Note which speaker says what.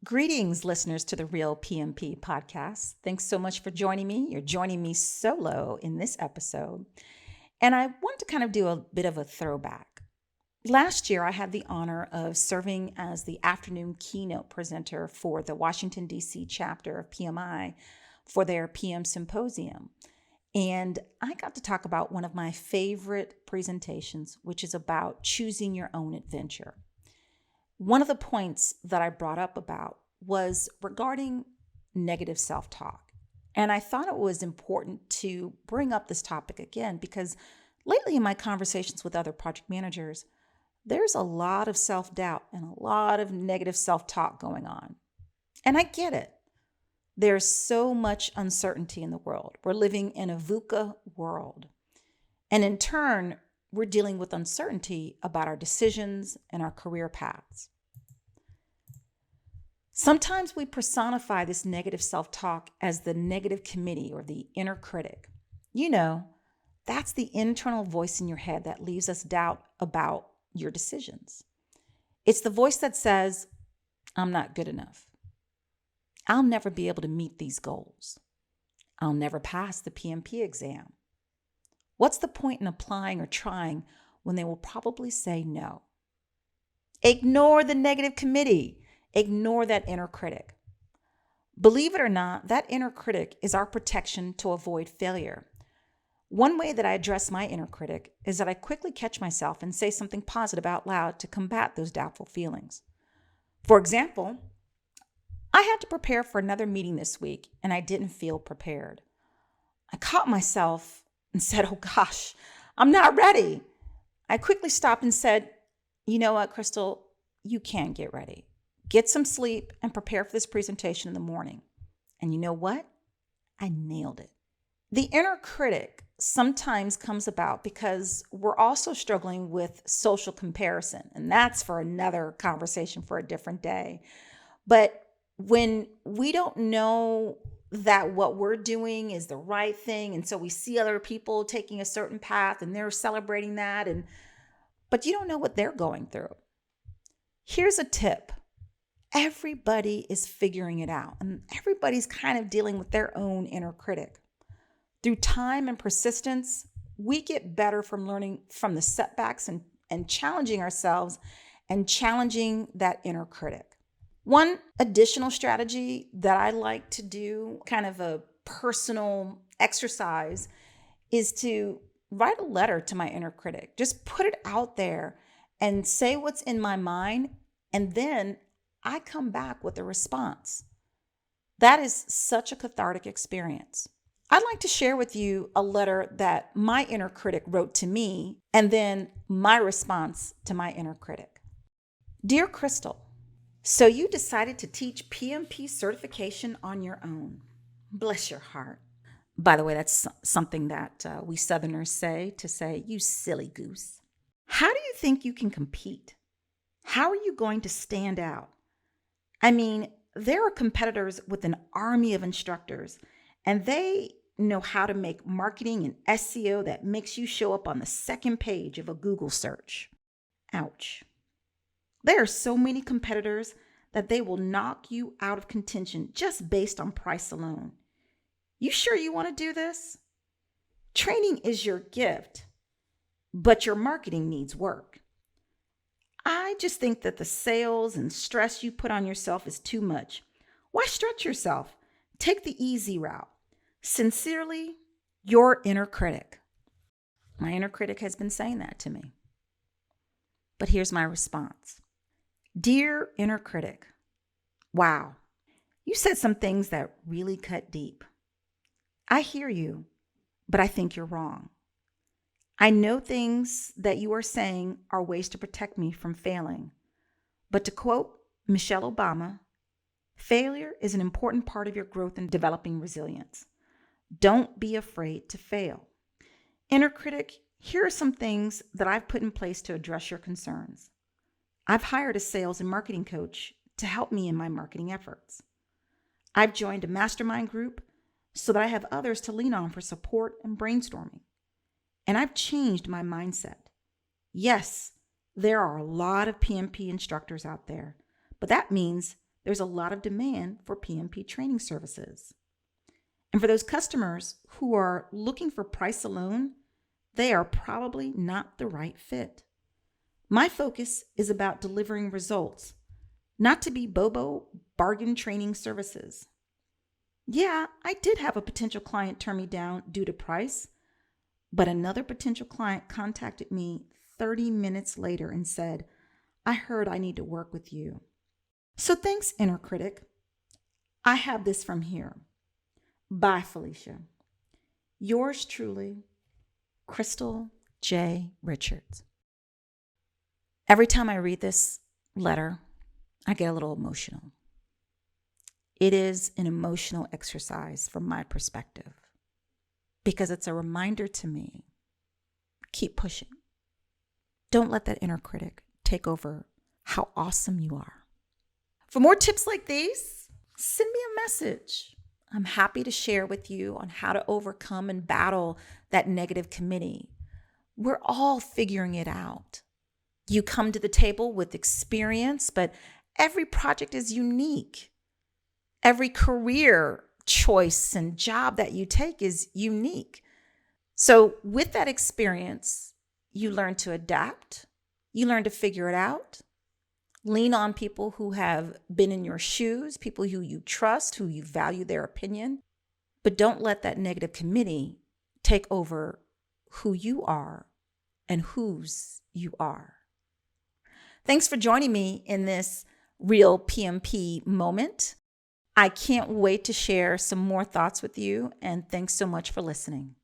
Speaker 1: Greetings, listeners to the Real PMP Podcast. Thanks so much for joining me. You're joining me solo in this episode. And I want to kind of do a bit of a throwback. Last year, I had the honor of serving as the afternoon keynote presenter for the Washington, D.C. chapter of PMI for their PM Symposium. And I got to talk about one of my favorite presentations, which is about choosing your own adventure. One of the points that I brought up about was regarding negative self-talk. And I thought it was important to bring up this topic again because lately in my conversations with other project managers, there's a lot of self-doubt and a lot of negative self-talk going on. And I get it. There's so much uncertainty in the world. We're living in a VUCA world. And in turn, we're dealing with uncertainty about our decisions and our career paths. Sometimes we personify this negative self-talk as the negative committee or the inner critic. You know, that's the internal voice in your head that leaves us doubt about your decisions. It's the voice that says, I'm not good enough. I'll never be able to meet these goals. I'll never pass the PMP exam. What's the point in applying or trying when they will probably say no? Ignore the negative committee. Ignore that inner critic. Believe it or not, that inner critic is our protection to avoid failure. One way that I address my inner critic is that I quickly catch myself and say something positive out loud to combat those doubtful feelings. For example, I had to prepare for another meeting this week and I didn't feel prepared. I caught myself and said, oh gosh, I'm not ready. I quickly stopped and said, you know what, Crystal, you can get ready. Get some sleep and prepare for this presentation in the morning. And you know what? I nailed it. The inner critic sometimes comes about because we're also struggling with social comparison. And that's for another conversation for a different day. But when we don't know that what we're doing is the right thing. And so we see other people taking a certain path and they're celebrating that. But you don't know what they're going through. Here's a tip. Everybody is figuring it out and everybody's kind of dealing with their own inner critic. Through time and persistence, we get better from learning from the setbacks and challenging ourselves and challenging that inner critic. One additional strategy that I like to do, kind of a personal exercise, is to write a letter to my inner critic. Just put it out there and say what's in my mind, and then I come back with a response. That is such a cathartic experience. I'd like to share with you a letter that my inner critic wrote to me, and then my response to my inner critic. Dear Crystal, so you decided to teach PMP certification on your own. Bless your heart. By the way, that's something that we Southerners say, you silly goose. How do you think you can compete? How are you going to stand out? I mean, there are competitors with an army of instructors, and they know how to make marketing and SEO that makes you show up on the second page of a Google search. Ouch. There are so many competitors that they will knock you out of contention just based on price alone. You sure you want to do this? Training is your gift, but your marketing needs work. I just think that the sales and stress you put on yourself is too much. Why stretch yourself? Take the easy route. Sincerely, your inner critic. My inner critic has been saying that to me. But here's my response. Dear inner critic, wow, you said some things that really cut deep. I hear you, but I think you're wrong. I know things that you are saying are ways to protect me from failing. But to quote Michelle Obama, failure is an important part of your growth and developing resilience. Don't be afraid to fail. Inner critic, here are some things that I've put in place to address your concerns. I've hired a sales and marketing coach to help me in my marketing efforts. I've joined a mastermind group so that I have others to lean on for support and brainstorming. And I've changed my mindset. Yes, there are a lot of PMP instructors out there, but that means there's a lot of demand for PMP training services. And for those customers who are looking for price alone, they are probably not the right fit. My focus is about delivering results, not to be Bobo bargain training services. Yeah, I did have a potential client turn me down due to price, but another potential client contacted me 30 minutes later and said, I heard I need to work with you. So thanks, Inner Critic. I have this from here. Bye, Felicia. Yours truly, Crystal J. Richards. Every time I read this letter, I get a little emotional. It is an emotional exercise from my perspective because it's a reminder to me, keep pushing. Don't let that inner critic take over how awesome you are. For more tips like these, send me a message. I'm happy to share with you on how to overcome and battle that negative committee. We're all figuring it out. You come to the table with experience, but every project is unique. Every career choice and job that you take is unique. So with that experience, you learn to adapt. You learn to figure it out. Lean on people who have been in your shoes, people who you trust, who you value their opinion. But don't let that negative committee take over who you are and whose you are. Thanks for joining me in this real PMP moment. I can't wait to share some more thoughts with you, and thanks so much for listening.